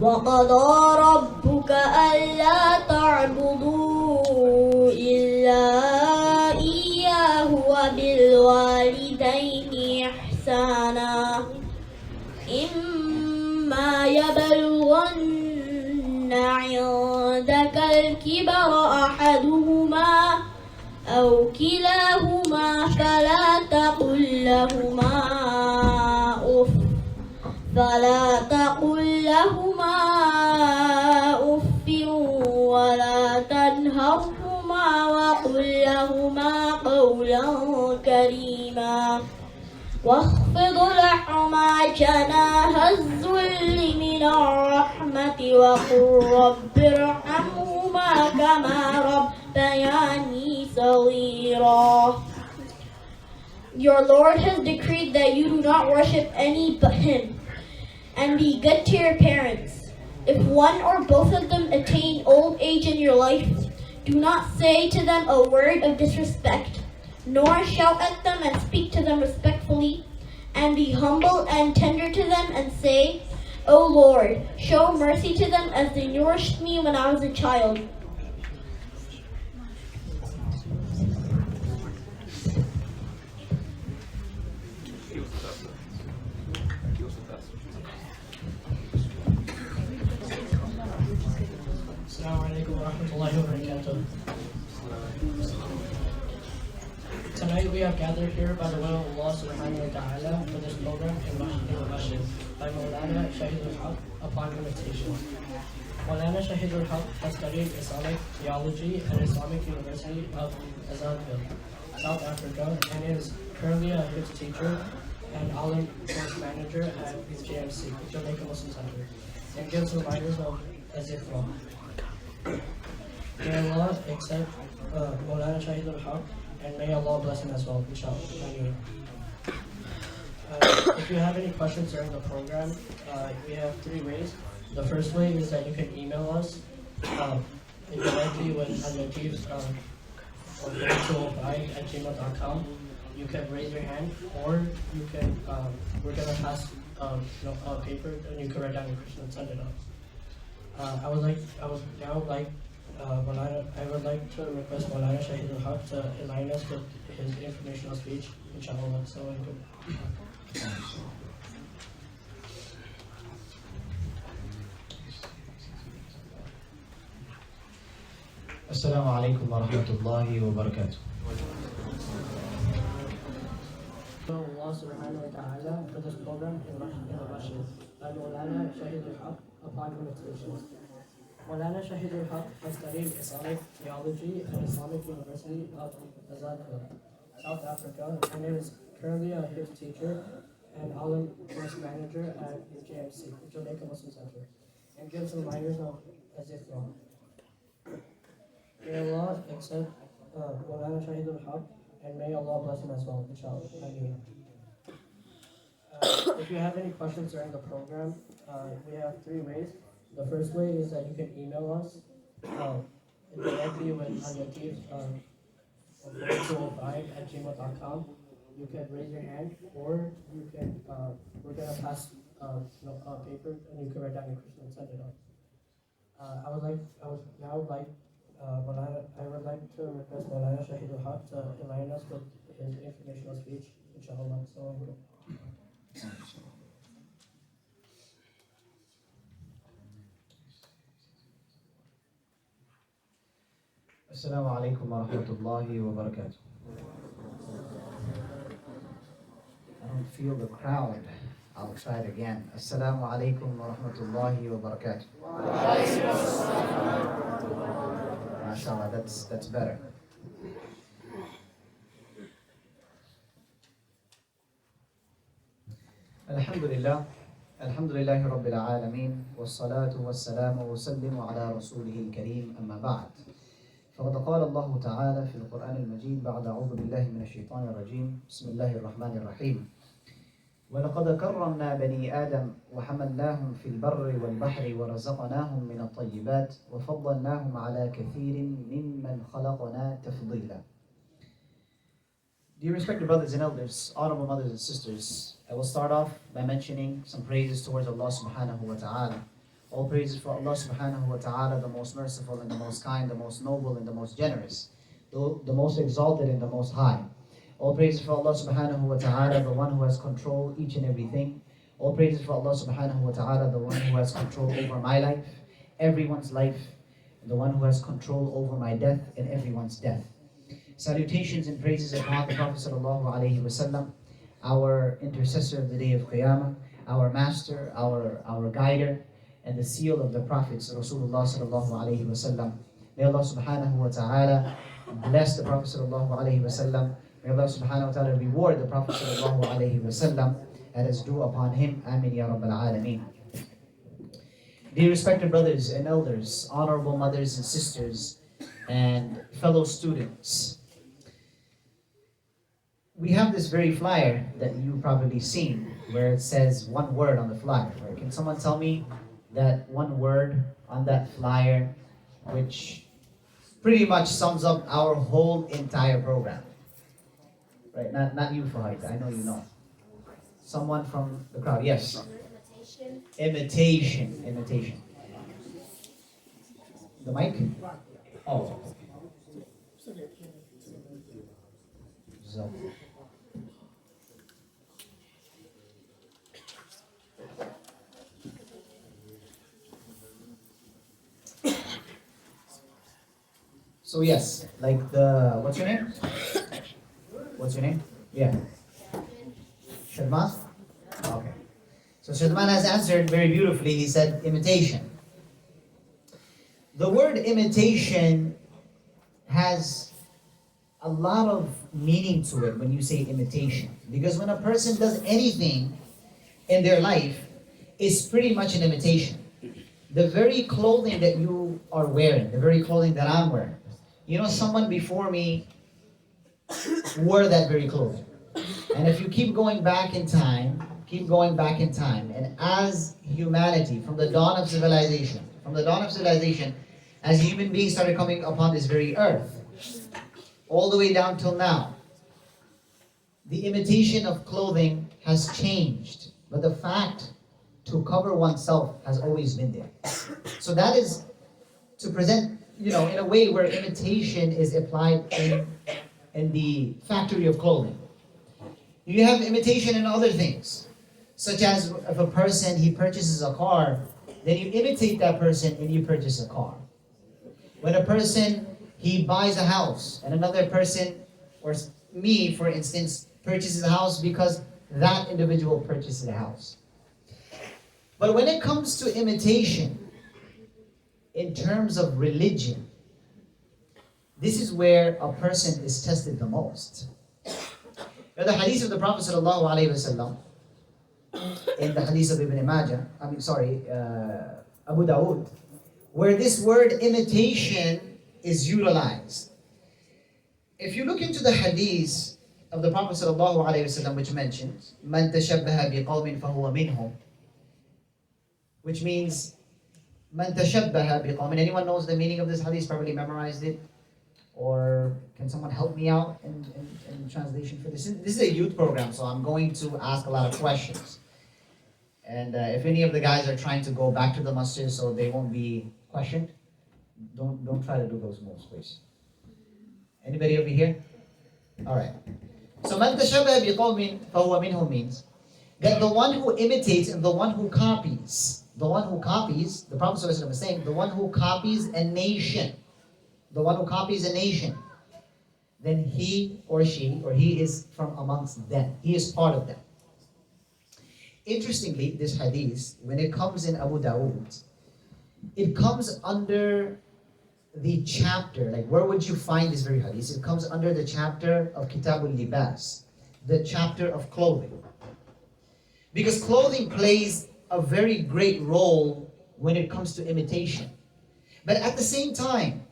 وقضى ربك ألا تعبدوا إلا إياه وبالوالدين إحسانا إما يبلغن عندك الكبر أحدهما أو كلاهما فلا تقل لهما أف ولا تنهرهما وقل لهما قولا كريما واخفض لهما جناح الذل من الرحمة وقل رب ارحمهما كما ربياني صغيرا. Your Lord has decreed that you do not worship any but Him, and be good to your parents. If one or both of them attain old age in your life, do not say to them a word of disrespect, nor shout at them and speak to them respectfully, and be humble and tender to them and say, O Lord, show mercy to them as they nourished me when I was a child. Tonight we have gathered here by the will of Allah subhanahu wa ta'ala for this program in Masjid by Maulana Shahidul Hoque upon Imitation. Maulana Shahidul Hoque has studied Islamic theology at Islamic University of AzzikraTRN, South Africa, and is currently a Hifz teacher and Alim course manager at JMC, Jamaica Muslim Center, and gives reminders of AzzikraTRN. May Allah accept Maulana Shahidul Hoque, and may Allah bless him as well, inshallah. If you have any questions during the program, we have three ways. The first way is that you can email us directly with Najeeb's @gmail.com. You can raise your hand, or you can we're gonna pass a paper, and you can write down your question and send it up. I would like to request Maulana Shahidul Hoque to enlighten us with his informational speech, inshallah. So Assalamu alaikum wa rahmatullahi wa barakatuh. Allah subhanahu wa ta'ala for this program in Masjid by Maulana Shahidul Hoque upon Imitation. Maulana Shahidul Hoque has studied Islamic theology at Islamic University of AzzikraTRN, South Africa, and is currently a Hifz teacher and Alim course manager at JMC, Jamaica Muslim Center, and gives reminders of AzzikraTRN. May Allah accept Maulana Shahidul Hoque, and may Allah bless him as well, inshallah. If you have any questions during the program, we have three ways. The first way is that you can email us directly with Najeeb's @gmail.com. You can raise your hand, or you can we're gonna pass a paper, and you can write down your question and send it up. I would like to request Maulana Shahidul Hoque to enlighten us with his informational speech, inshallah. So Assalamu alaikum wa rahmatullahi wa barakatuh. I don't feel the crowd. I'll try it again. Assalamu alaikum wa rahmatullahi wa barakatuh. MashaAllah, that's better. Alhamdulillah. Alhamdulillahi Rabbil Alameen. Wassalatu wassalamu wa sallimu ala rasulihil kareem, amma ba'd. فقد قال الله تعالى في القرآن المجيد بعد أعوذ بالله من الشيطان الرجيم بسم الله الرحمن الرحيم ولقد كرمنا بني آدم وحملناهم في البر والبحر ورزقناهم من الطيبات وفضلناهم على كثير ممن خلقنا تفضيلا. Dear respected brothers and elders, honorable mothers and sisters, I will start off by mentioning some praises towards Allah subhanahu wa ta'ala All praises for Allah subhanahu wa ta'ala, the most merciful and the most kind, the most noble and the most generous, the most exalted and the most high. All praises for Allah subhanahu wa ta'ala, the one who has control each and everything. All praises for Allah subhanahu wa ta'ala, the one who has control over my life, everyone's life, the one who has control over my death and everyone's death. Salutations and praises upon the Prophet sallallahu alaihi wasallam, our intercessor of the day of Qiyamah, our master, our guider, and the seal of the prophets, Rasulullah sallallahu alaihi wasallam. May Allah subhanahu wa ta'ala bless the Prophet sallallahu alaihi wasallam. May Allah subhanahu wa ta'ala reward the Prophet sallallahu alaihi wasallam that is due upon him. Amin ya Rabbal Alameen. Dear respected brothers and elders, honorable mothers and sisters, and fellow students, we have this very flyer that you've probably seen where it says one word on the flyer. Right? Can someone tell me that one word on that flyer which pretty much sums up our whole entire program? Right? Not you, Fahid. I know you know. Someone from the crowd. Yes. Imitation. Imitation. The mic? Oh. So. So yes, like what's your name? What's your name? Yeah. Shadman? Okay. So Shadman has answered very beautifully. He said imitation. The word imitation has a lot of meaning to it when you say imitation. Because when a person does anything in their life, it's pretty much an imitation. The very clothing that you are wearing, the very clothing that I'm wearing, you know, someone before me wore that very clothing. And if you keep going back in time, and as humanity, from the dawn of civilization, as human beings started coming upon this very earth, all the way down till now, the imitation of clothing has changed, but the fact to cover oneself has always been there. So that is to present, in a way where imitation is applied in the factory of clothing. You have imitation in other things, such as if a person, he purchases a car, then you imitate that person and you purchase a car. When a person, he buys a house, and another person, or me for instance, purchases a house because that individual purchased a house. But when it comes to imitation, in terms of religion, this is where a person is tested the most. The hadith of the Prophet ﷺ, in the hadith of Abu Dawood, where this word imitation is utilized. If you look into the hadith of the Prophet ﷺ, which mentions, "Man tashabbaha biqawmin fahuwa minhum," which means, "Man tashabbaha biqawmin." Anyone knows the meaning of this hadith? Probably memorized it. Or can someone help me out in translation for this? This is a youth program, so I'm going to ask a lot of questions. And if any of the guys are trying to go back to the masjid so they won't be questioned, don't try to do those moves, please. Anybody over here? All right. So "Man tashabbaha biqawmin fahuwa minhum" means that the one who imitates and the one who copies, the Prophet ﷺ is saying, the one who copies a nation, then he or she, or he is from amongst them. He is part of them. Interestingly, this hadith, when it comes in Abu Dawood, it comes under the chapter, like where would you find this very hadith? It comes under the chapter of Kitabul Libas, the chapter of clothing. Because clothing plays a very great role when it comes to imitation. But at the same time,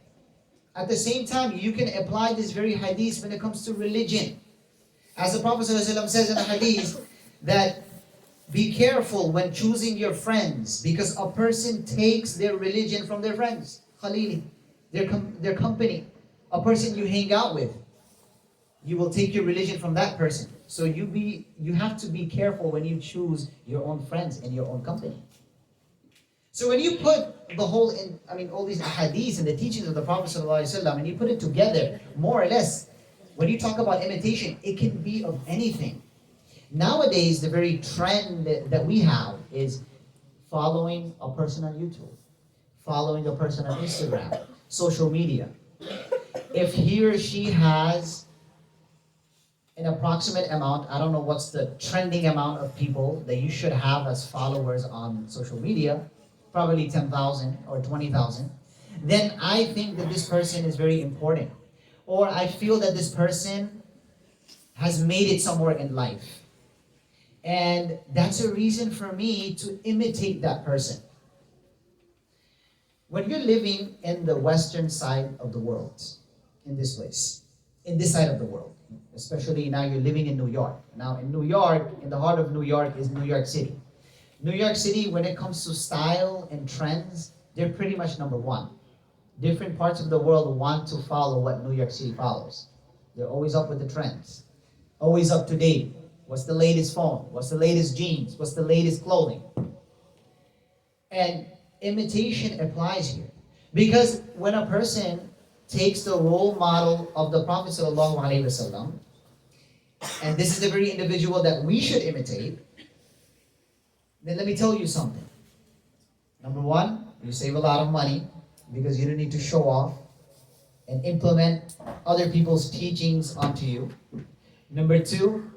you can apply this very hadith when it comes to religion. As the Prophet ﷺ says in the hadith, that be careful when choosing your friends, because a person takes their religion from their friends. Khalili, their company. A person you hang out with, you will take your religion from that person. So you have to be careful when you choose your own friends and your own company. So when you put the whole, all these ahadith and the teachings of the Prophet ﷺ, and you put it together, more or less, when you talk about imitation, it can be of anything. Nowadays, the very trend that we have is following a person on YouTube, following a person on Instagram, social media. If he or she has an approximate amount, I don't know what's the trending amount of people that you should have as followers on social media, probably 10,000 or 20,000, then I think that this person is very important. Or I feel that this person has made it somewhere in life. And that's a reason for me to imitate that person. When you're living in the western side of the world, in this place, in this side of the world, especially now you're living in New York. Now in New York, in the heart of New York is New York City. New York City, when it comes to style and trends, they're pretty much number one. Different parts of the world want to follow what New York City follows. They're always up with the trends, always up to date. What's the latest phone? What's the latest jeans? What's the latest clothing? And imitation applies here. Because when a person takes the role model of the Prophet ﷺ, and this is the very individual that we should imitate, then let me tell you something. Number one, you save a lot of money because you don't need to show off and implement other people's teachings onto you. Number two,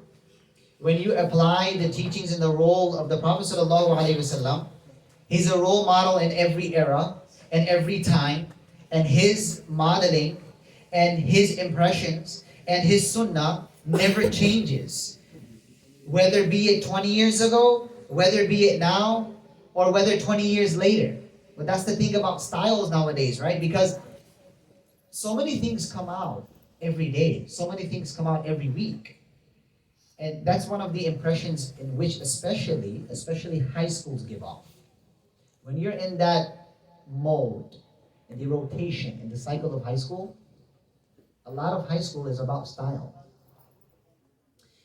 when you apply the teachings and the role of the Prophet ﷺ, he's a role model in every era and every time, and his modeling and his impressions and his sunnah never changes. Whether be it 20 years ago, whether be it now, or whether 20 years later. But that's the thing about styles nowadays, right? Because so many things come out every day. So many things come out every week. And that's one of the impressions in which especially high schools give off. When you're in that mode, in the rotation, in the cycle of high school, a lot of high school is about style.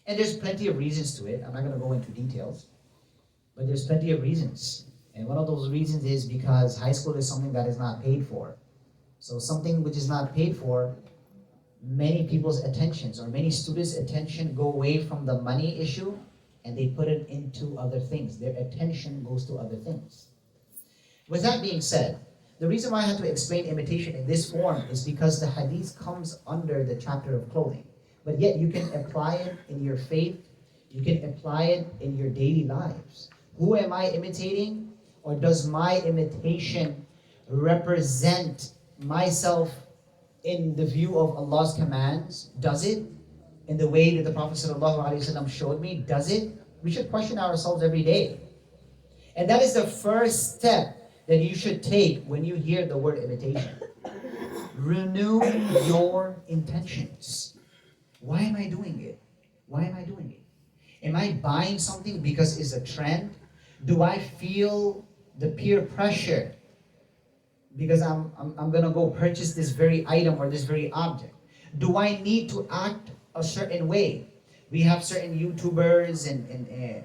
And there's plenty of reasons to it. I'm not going to go into details. But there's plenty of reasons. And one of those reasons is because high school is something that is not paid for. So something which is not paid for, many people's attentions or many students' attention go away from the money issue and they put it into other things. Their attention goes to other things. With that being said, the reason why I had to explain imitation in this form is because the hadith comes under the chapter of clothing. But yet you can apply it in your faith, you can apply it in your daily lives. Who am I imitating? Or does my imitation represent myself in the view of Allah's commands? Does it? In the way that the Prophet ﷺ showed me? Does it? We should question ourselves every day. And that is the first step that you should take when you hear the word imitation. Renew your intentions. Why am I doing it? Why am I doing it? Am I buying something because it's a trend? Do I feel the peer pressure because I'm gonna go purchase this very item or this very object? Do I need to act a certain way? We have certain YouTubers and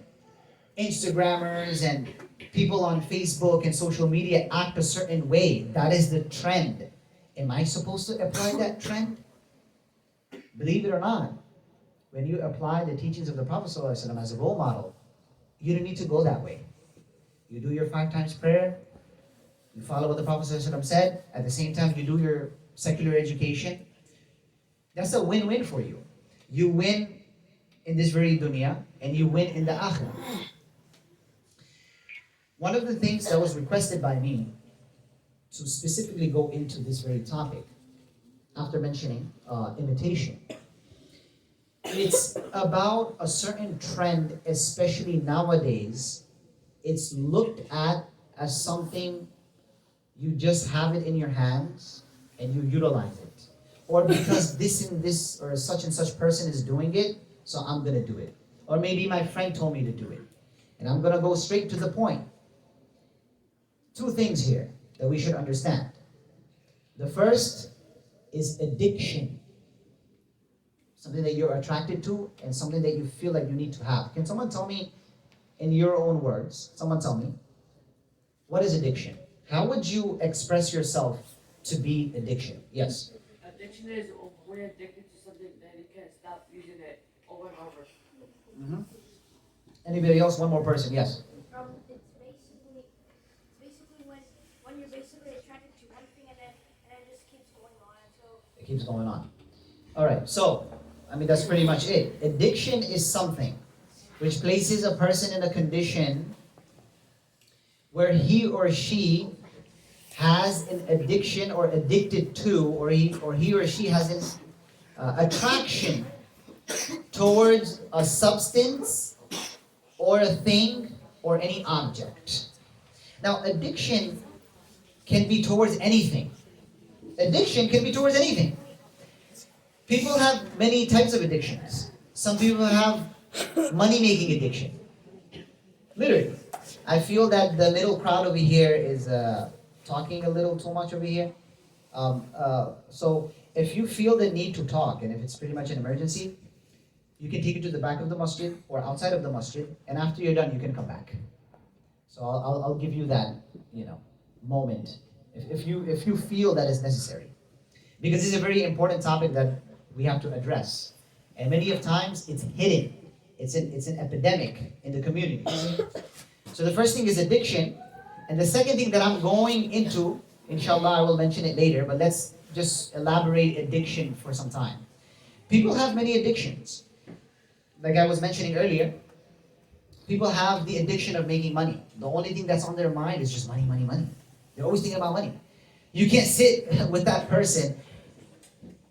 Instagrammers and people on Facebook and social media act a certain way. That is the trend. Am I supposed to apply that trend? Believe it or not, when you apply the teachings of the Prophet ﷺ as a role model, you don't need to go that way. You do your 5 times prayer, you follow what the Prophet ﷺ said, at the same time you do your secular education. That's a win-win for you. You win in this very dunya, and you win in the akhirah. One of the things that was requested by me to specifically go into this very topic, after mentioning imitation, it's about a certain trend, especially nowadays. It's looked at as something you just have it in your hands and you utilize it. Or because this and this or such and such person is doing it, so I'm going to do it. Or maybe my friend told me to do it. And I'm going to go straight to the point. 2 things here that we should understand. The first is addiction. Something that you're attracted to and something that you feel like you need to have. Can someone tell me, in your own words, someone tell me, what What is addiction? How would you express yourself to be addiction? Yes. Addiction is when you're addicted to something that you can't stop using it over and over. Mm-hmm. Anybody else? One more person. Yes. It's basically when you're basically attracted to one thing and it just keeps going on until It keeps going on. All right. So, I mean, that's pretty much it. Addiction is something which places a person in a condition where he or she has an addiction or addicted to, or he or she has an attraction towards a substance or a thing or any object. Now, addiction can be towards anything. Addiction can be towards anything. People have many types of addictions. Some people have money-making addiction. Literally. I feel that the middle crowd over here is talking a little too much over here. So if you feel the need to talk, and if it's pretty much an emergency, you can take it to the back of the masjid or outside of the masjid, and after you're done, you can come back. So I'll give you that, moment if you feel that is necessary, because it's a very important topic that we have to address, and many of times it's hidden. It's an epidemic in the community. So the first thing is addiction, and the second thing that I'm going into, inshallah, I will mention it later, but let's just elaborate addiction for some time. People have many addictions. Like I was mentioning earlier, people have the addiction of making money. The only thing that's on their mind is just money, money, money. They're always thinking about money. You can't sit with that person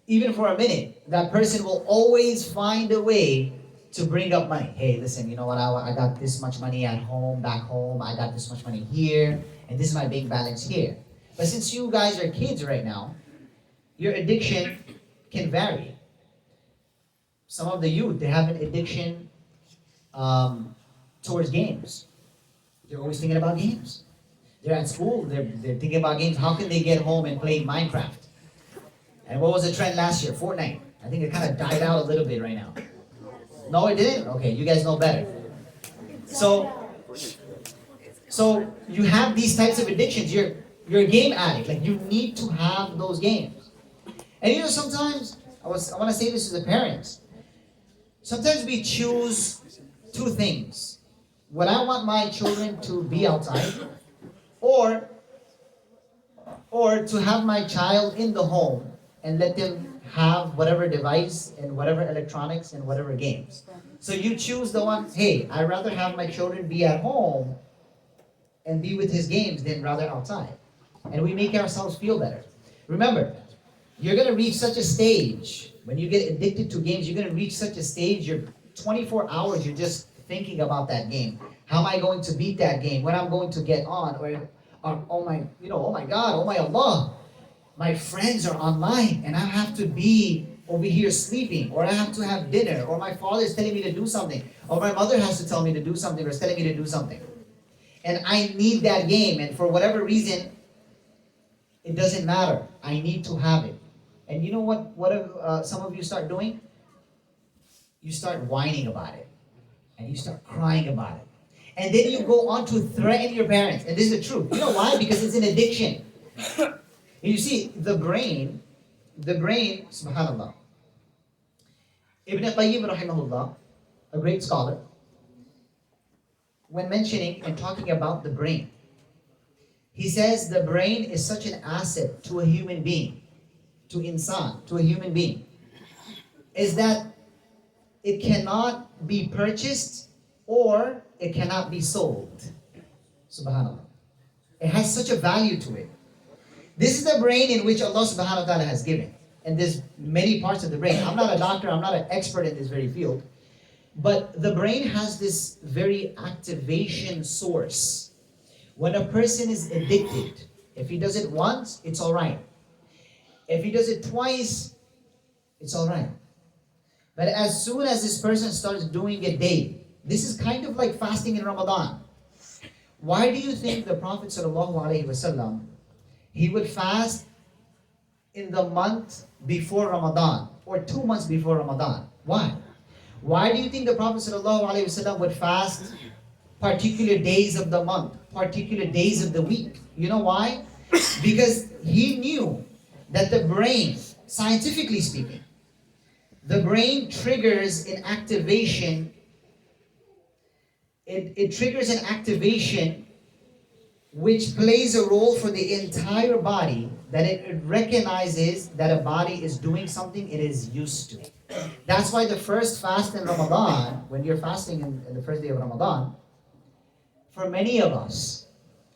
even for a minute. That person will always find a way to bring up money. Hey, listen, you know what? I got this much money at home, back home. I got this much money here, and this is my bank balance here. But since you guys are kids right now, your addiction can vary. Some of the youth, they have an addiction towards games. They're always thinking about games. They're at school, they're thinking about games. How can they get home and play Minecraft? And what was the trend last year? Fortnite. I think it kind of died out a little bit right now. No, it didn't? Okay, you guys know better. So you have these types of addictions. You're a game addict. Like, you need to have those games. And sometimes, I want to say this to the parents. Sometimes we choose two things. When I want my children to be outside, or to have my child in the home and let them have whatever device and whatever electronics and whatever games. So you choose the one, hey, I'd rather have my children be at home and be with his games than rather outside. And we make ourselves feel better. Remember, you're going to reach such a stage, when you get addicted to games, you're going to reach such a stage, you're 24 hours, you're just thinking about that game. How am I going to beat that game? When I'm going to get on? Or oh my God, oh my Allah, my friends are online and I have to be over here sleeping, or I have to have dinner, or my father is telling me to do something, or my mother has to tell me to do something, or is telling me to do something. And I need that game, and for whatever reason, it doesn't matter. I need to have it. And you know what some of you start doing? You start whining about it. And you start crying about it. And then you go on to threaten your parents. And this is the truth. You know why? Because it's an addiction. You see, the brain, subhanAllah. Ibn Qayyim rahimahullah, a great scholar, when mentioning and talking about the brain, he says the brain is such an asset to a human being, to insan, to a human being, is that it cannot be purchased or it cannot be sold. Subhanallah. It has such a value to it. This is the brain in which Allah subhanahu wa ta'ala has given. And there's many parts of the brain. I'm not a doctor, I'm not an expert in this very field. But the brain has this very activation source. When a person is addicted, if he does it once, it's all right. If he does it twice, it's all right. But as soon as this person starts doing it daily, this is kind of like fasting in Ramadan. Why do you think the Prophet ﷺ, he would fast in the month before Ramadan or 2 months before Ramadan? Why? Why do you think the Prophet ﷺ would fast particular days of the month, particular days of the week. You know why? Because he knew that the brain, scientifically speaking, the brain triggers an activation. It triggers an activation which plays a role for the entire body, that it recognizes that a body is doing something it is used to. That's why the first fast in Ramadan, when you're fasting in the first day of Ramadan, for many of us,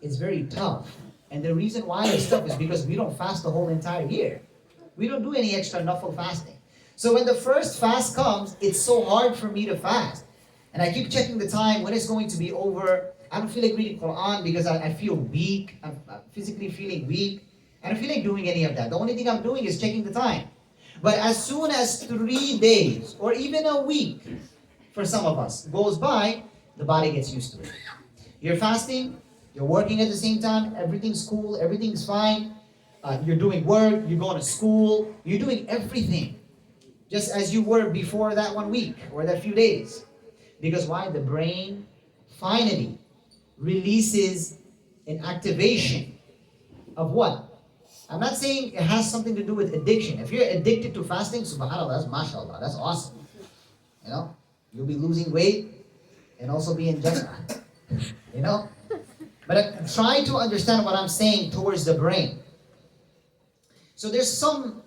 it's very tough. And the reason why it's tough is because we don't fast the whole entire year. We don't do any extra nafil fasting. So when the first fast comes, it's so hard for me to fast. And I keep checking the time, when it's going to be over. I don't feel like reading Quran because I feel weak. I'm physically feeling weak. I don't feel like doing any of that. The only thing I'm doing is checking the time. But as soon as 3 days or even a week for some of us goes by, the body gets used to it. You're fasting, you're working at the same time, everything's cool, everything's fine. You're doing work, you're going to school, you're doing everything just as you were before that 1 week or that few days. Because why? The brain finally releases an activation of what? I'm not saying it has something to do with addiction. If you're addicted to fasting, subhanAllah, that's mashallah, that's awesome. You know, you'll be losing weight and also be in Jannah. You know? But try to understand what I'm saying towards the brain. So there's some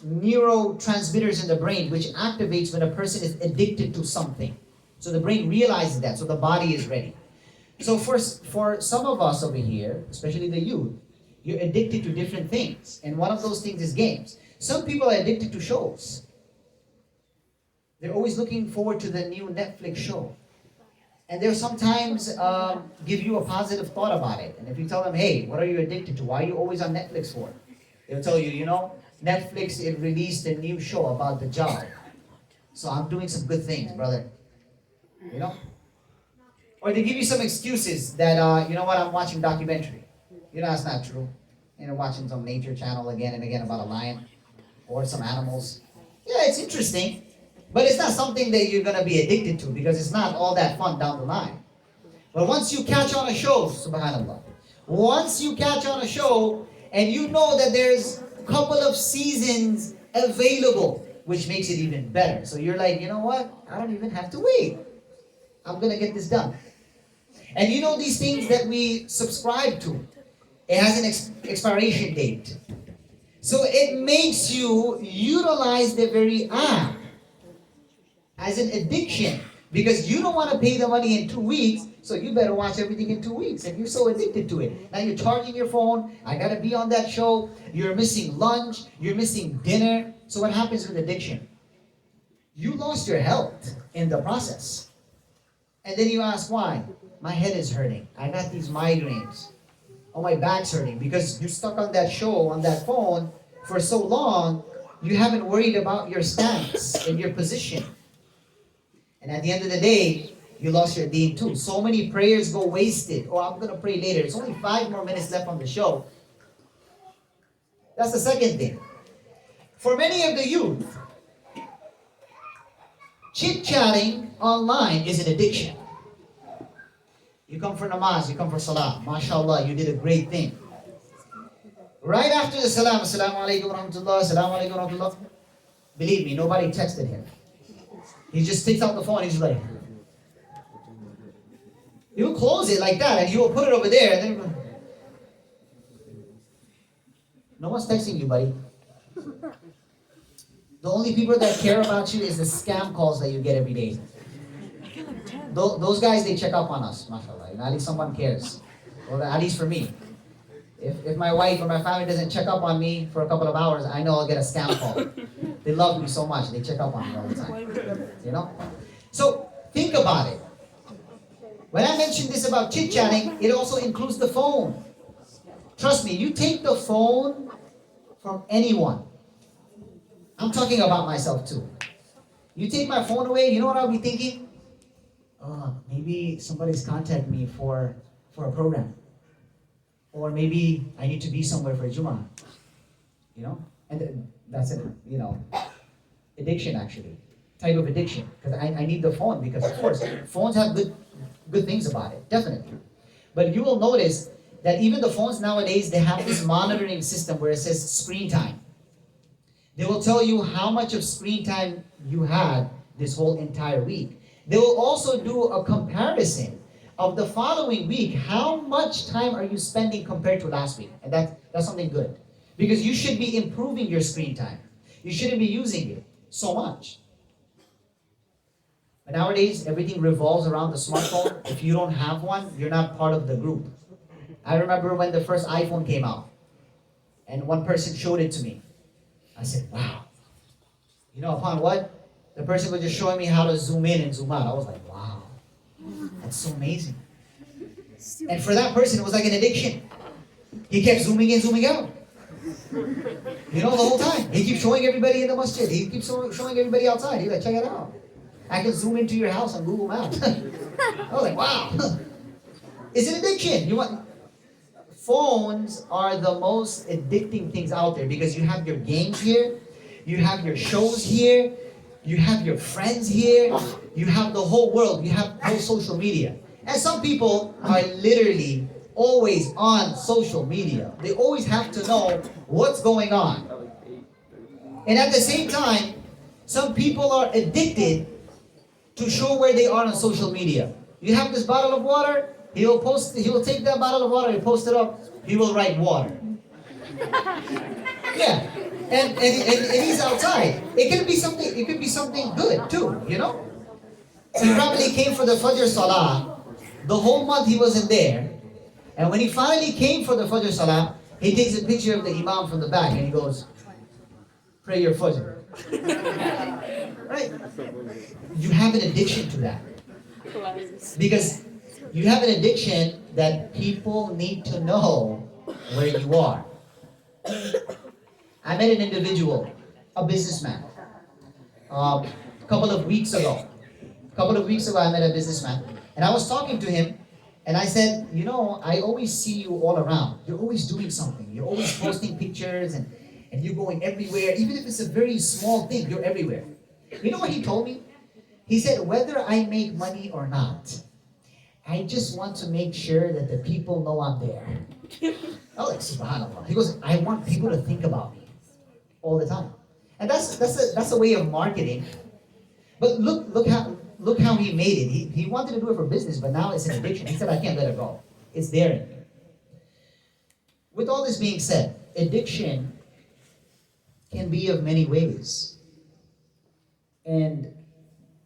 neurotransmitters in the brain which activates when a person is addicted to something. So the brain realizes that, so the body is ready. So for some of us over here, especially the youth, you're addicted to different things. And one of those things is games. Some people are addicted to shows. They're always looking forward to the new Netflix show. And they'll sometimes give you a positive thought about it. And if you tell them, hey, what are you addicted to? Why are you always on Netflix for? They'll tell you, you know, Netflix, it released a new show about the job. So I'm doing some good things, brother. You know? Or they give you some excuses that, you know what, I'm watching documentary. You know, that's not true. You know, watching some nature channel again and again about a lion or some animals. Yeah, it's interesting. But it's not something that you're going to be addicted to because it's not all that fun down the line. But once you catch on a show, subhanAllah, once you catch on a show and you know that there's a couple of seasons available, which makes it even better. So you're like, you know what? I don't even have to wait. I'm going to get this done. And you know these things that we subscribe to, it has an expiration date. So it makes you utilize the very app as an addiction because you don't want to pay the money in 2 weeks, so you better watch everything in 2 weeks, and you're so addicted to it. Now you're charging your phone, I gotta be on that show, you're missing lunch, you're missing dinner. So what happens with addiction? You lost your health in the process. And then you ask why? My head is hurting, I got these migraines, oh my back's hurting, because you're stuck on that show, on that phone for so long, you haven't worried about your stance and your position. And at the end of the day, you lost your deen too. So many prayers go wasted. Oh, I'm going to pray later. It's only 5 more minutes left on the show. That's the second thing. For many of the youth, chit-chatting online is an addiction. You come for namaz, you come for salah. MashaAllah, you did a great thing. Right after the salam, assalamu alaikum wa rahmatullah, assalamu alaikum wa rahmatullah. Believe me, nobody texted him. He just takes out the phone, he's like, you will close it like that and you will put it over there and then no one's texting you, buddy. The only people that care about you is the scam calls that you get every day. Those guys, they check up on us, mashallah. At least someone cares. Well, at least for me. If my wife or my family doesn't check up on me for a couple of hours, I know I'll get a scam call. They love me so much, they check up on me all the time. You know? So, think about it. When I mentioned this about chit-chatting, it also includes the phone. Trust me, you take the phone from anyone. I'm talking about myself too. You take my phone away, you know what I'll be thinking? Oh, maybe somebody's contacting me for a program. Or maybe I need to be somewhere for Jummah. You know? And that's it, you know, addiction actually. Type of addiction. Because I need the phone because, of course, phones have good good things about it, definitely. But you will notice that even the phones nowadays, they have this monitoring system where it says screen time. They will tell you how much of screen time you had this whole entire week. They will also do a comparison of the following week. How much time are you spending compared to last week? And that's something good. Because you should be improving your screen time. You shouldn't be using it so much. But nowadays, everything revolves around the smartphone. If you don't have one, you're not part of the group. I remember when the first iPhone came out, and one person showed it to me. I said, wow. You know, upon what? The person was just showing me how to zoom in and zoom out. I was like, wow, that's so amazing. And for that person, it was like an addiction. He kept zooming in, zooming out. You know, the whole time. He keeps showing everybody in the masjid. He keeps showing everybody outside. He's like, check it out. I can zoom into your house on Google Maps. I was like, wow. It's an addiction. Phones are the most addicting things out there because you have your games here, you have your shows here, you have your friends here, you have the whole world, you have no social media. And some people are literally always on social media. They always have to know what's going on. And at the same time, some people are addicted to show where they are on social media. You have this bottle of water, he will take that bottle of water, he'll post it up, he will write water. Yeah. And he's outside. It could be something good too, you know? He probably came for the Fajr Salah. The whole month he wasn't there. And when he finally came for the Fajr Salah, he takes a picture of the Imam from the back and he goes, pray your Fajr. Right? You have an addiction to that. Because you have an addiction that people need to know where you are. I met an individual, a businessman. A couple of weeks ago, I met a businessman. And I was talking to him, and I said, you know, I always see you all around. You're always doing something. You're always posting pictures, and you're going everywhere. Even if it's a very small thing, you're everywhere. You know what he told me? He said, whether I make money or not, I just want to make sure that the people know I'm there. I was like, subhanAllah. He goes, I want people to think about me all the time. And that's a way of marketing. But look how he made it. He wanted to do it for business, but now it's an addiction. He said, I can't let it go. It's there in me. With all this being said, addiction can be of many ways. And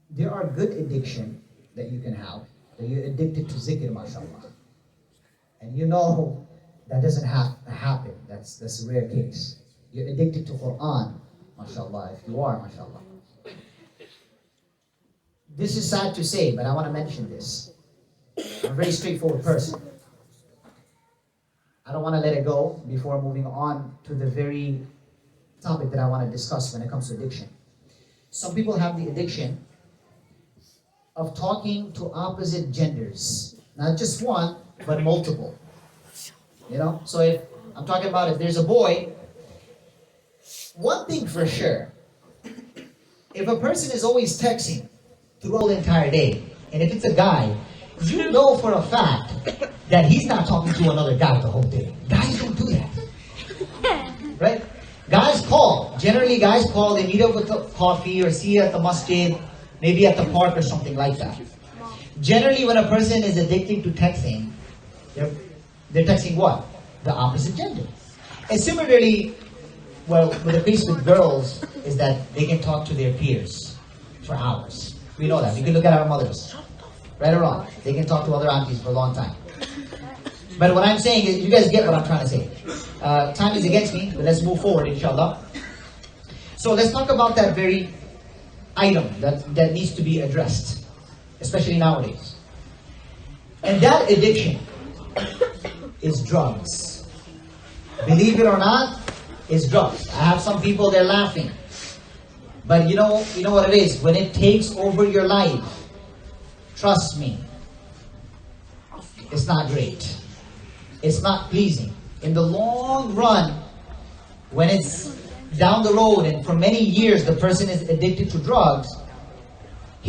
there are good addiction that you can have. That you're addicted to zikr, mashallah. And you know that doesn't happen. That's a rare case. You're addicted to Quran, mashallah, if you are, mashallah. This is sad to say, but I want to mention this. I'm a very straightforward person. I don't want to let it go before moving on to the very topic that I want to discuss when it comes to addiction. Some people have the addiction of talking to opposite genders. Not just one, but multiple. You know? So if I'm talking about if there's a boy, one thing for sure, if a person is always texting throughout the entire day, and if it's a guy, you know for a fact that he's not talking to another guy the whole day. Guys don't do that. Right? Guys call. Generally, guys call, they meet up with a coffee or see you at the masjid, maybe at the park or something like that. Generally, when a person is addicted to texting, they're texting what? The opposite gender. And similarly, well, with the case with girls, is that they can talk to their peers for hours. We know that. We can look at our mothers. Right or wrong. They can talk to other aunties for a long time. But what I'm saying is, you guys get what I'm trying to say. Time is against me, but let's move forward, inshallah. So let's talk about that very item that needs to be addressed, especially nowadays. And that addiction is drugs. Believe it or not, it's drugs. I have some people, they're laughing. But you know what it is? When it takes over your life, trust me, it's not great. It's not pleasing. In the long run, when it's down the road and for many years the person is addicted to drugs,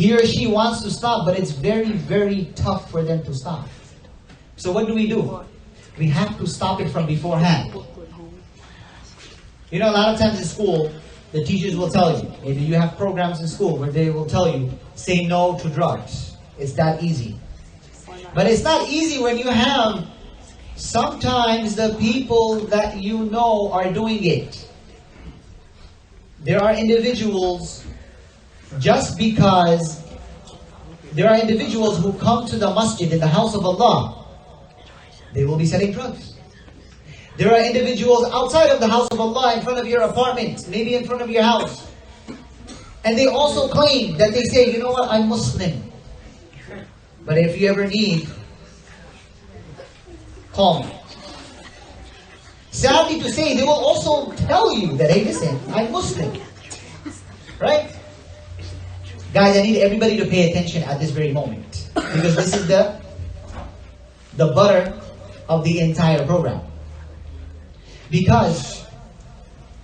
He or she wants to stop, but it's very, very tough for them to stop. So what do? We have to stop it from beforehand. You know, a lot of times in school, the teachers will tell you, maybe you have programs in school where they will tell you, say no to drugs. It's that easy. But it's not easy when you have sometimes the people that you know are doing it. There are individuals, just because there are individuals who come to the masjid in the house of Allah, they will be selling drugs. There are individuals outside of the house of Allah, in front of your apartment, maybe in front of your house. And they also claim that they say, you know what, I'm Muslim. But if you ever need, call me. Sadly to say, they will also tell you that, hey, listen, I'm Muslim. Right? Guys, I need everybody to pay attention at this very moment. Because this is the butter of the entire program. Because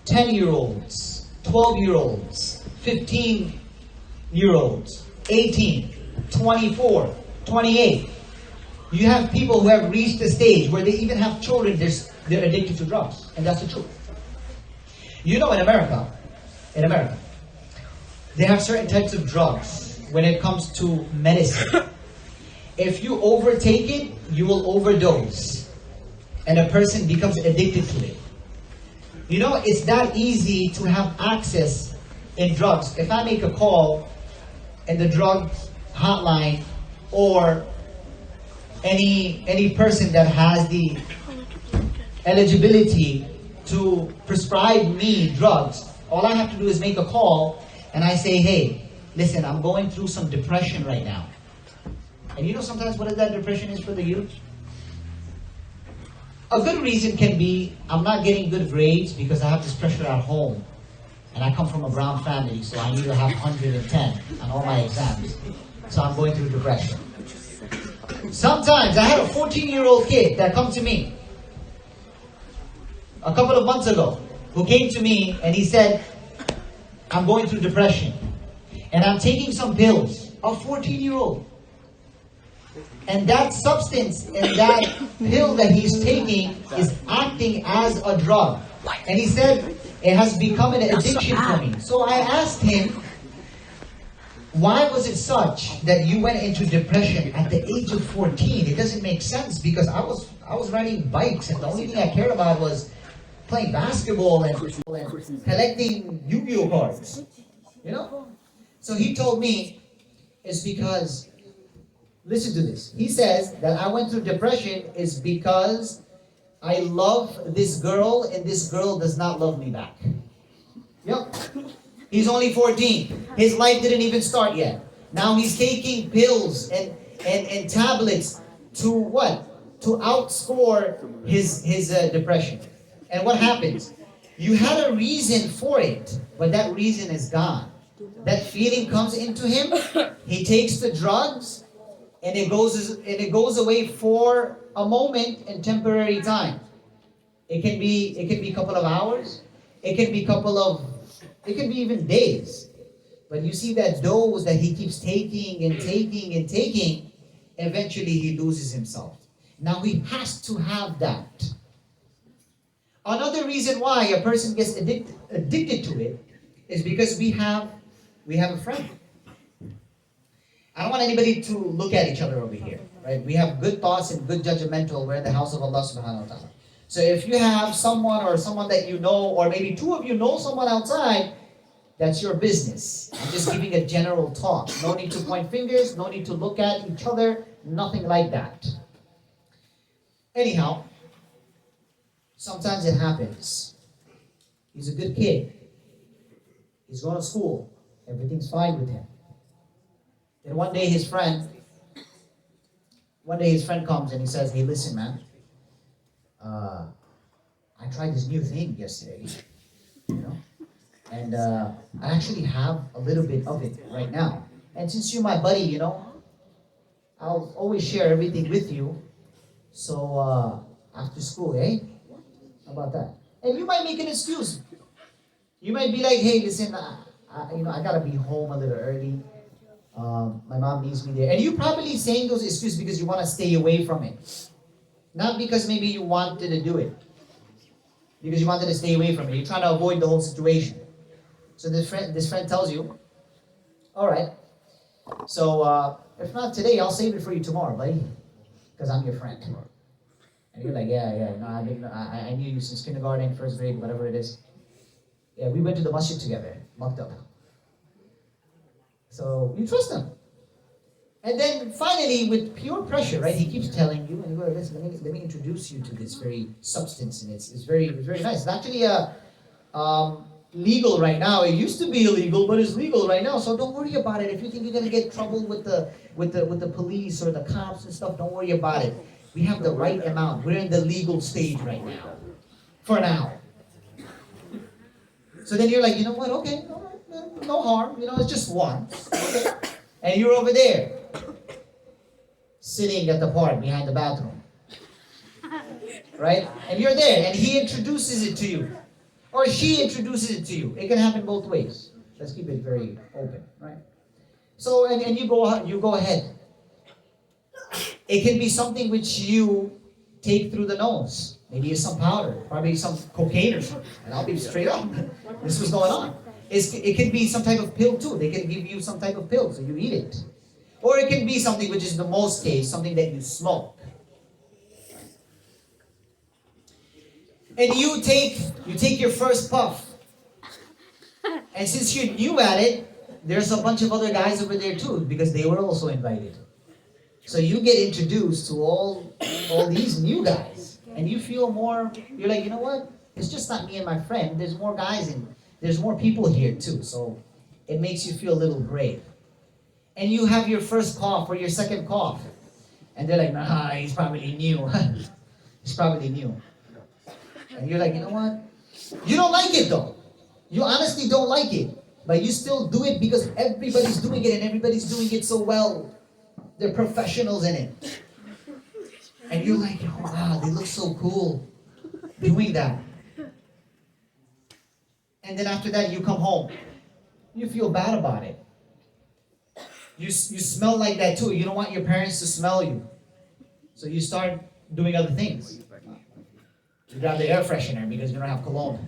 10-year-olds, 12-year-olds, 15-year-olds, 18, 24, 28. You have people who have reached a stage where they even have children, they're addicted to drugs. And that's the truth. You know, in America, they have certain types of drugs when it comes to medicine. If you overtake it, you will overdose. And a person becomes addicted to it. You know, it's that easy to have access in drugs. If I make a call in the drug hotline, or any person that has the eligibility to prescribe me drugs, all I have to do is make a call and I say, hey, listen, I'm going through some depression right now. And you know sometimes what that depression is for the youth? A good reason can be, I'm not getting good grades because I have this pressure at home. And I come from a brown family, so I need to have 110 on all my exams. So I'm going through depression. Sometimes, I had a 14-year-old kid that come to me a couple of months ago, who came to me and he said, I'm going through depression. And I'm taking some pills. A 14-year-old. And that substance and that pill that he's taking is acting as a drug. And he said, it has become an addiction for me. So I asked him, why was it such that you went into depression at the age of 14? It doesn't make sense, because I was riding bikes and the only thing I cared about was playing basketball and collecting Yu-Gi-Oh cards. You know? So he told me, it's because, listen to this. He says that I went through depression is because I love this girl and this girl does not love me back. Yep. He's only 14. His life didn't even start yet. Now he's taking pills and tablets to what? To outscore his depression. And what happens? You had a reason for it, but that reason is gone. That feeling comes into him. He takes the drugs, and it goes away for a moment and temporary time. It can be a couple of hours. It can be even days. But you see that dose that he keeps taking and taking and taking, eventually he loses himself. Now he has to have that. Another reason why a person gets addicted to it is because we have a friend. I don't want anybody to look at each other over here, right? We have good thoughts and good judgmental. We're in the house of Allah subhanahu wa ta'ala. So if you have someone that you know, or maybe two of you know someone outside, that's your business. I'm just giving a general talk. No need to point fingers, no need to look at each other, nothing like that. Anyhow, sometimes it happens. He's a good kid. He's going to school. Everything's fine with him. Then one day his friend comes and he says, hey, listen, man. I tried this new thing yesterday, you know, and I actually have a little bit of it right now. And since you're my buddy, you know, I'll always share everything with you. So after school, eh? How about that? And you might make an excuse. You might be like, hey, listen, I gotta be home a little early. My mom needs me there. And you're probably saying those excuses because you want to stay away from it. Not because maybe you wanted to do it. Because you wanted to stay away from it. You're trying to avoid the whole situation. So this friend tells you, all right, so if not today, I'll save it for you tomorrow, buddy. Because I'm your friend. And you're like, yeah, no, I knew you since kindergarten, first grade, whatever it is. Yeah, we went to the masjid together, locked up. So you trust him. And then finally, with pure pressure, right, he keeps telling you, and you go, listen, let me introduce you to this very substance, and it's very nice. It's actually legal right now. It used to be illegal, but it's legal right now. So don't worry about it. If you think you're gonna get trouble with the police or the cops and stuff, don't worry about it. We have the right amount. We're in the legal stage right now. For now. So then you're like, you know what? Okay, all right, no harm. You know, it's just one. Okay. And you're over there, sitting at the park behind the bathroom, right? And you're there, and he introduces it to you, or she introduces it to you. It can happen both ways. Let's keep it very open, right? So, and you go ahead. It can be something which you take through the nose. Maybe it's some powder, probably some cocaine or something. And I'll be straight up. This was going on. It can be some type of pill too. They can give you some type of pill, so you eat it. Or it can be something which is the most case, something that you smoke. And you take your first puff. And since you're new at it, there's a bunch of other guys over there too, because they were also invited. So you get introduced to all these new guys. And you feel more, you're like, you know what? It's just not me and my friend. There's more guys and there's more people here too. So it makes you feel a little brave. And you have your first cough or your second cough. And they're like, nah, he's probably new. He's probably new. And you're like, you know what? You don't like it though. You honestly don't like it. But you still do it because everybody's doing it and everybody's doing it so well. They're professionals in it. And you're like, oh wow, they look so cool doing that. And then after that, you come home. You feel bad about it. You smell like that too. You don't want your parents to smell you. So you start doing other things. You grab the air freshener because you don't have cologne.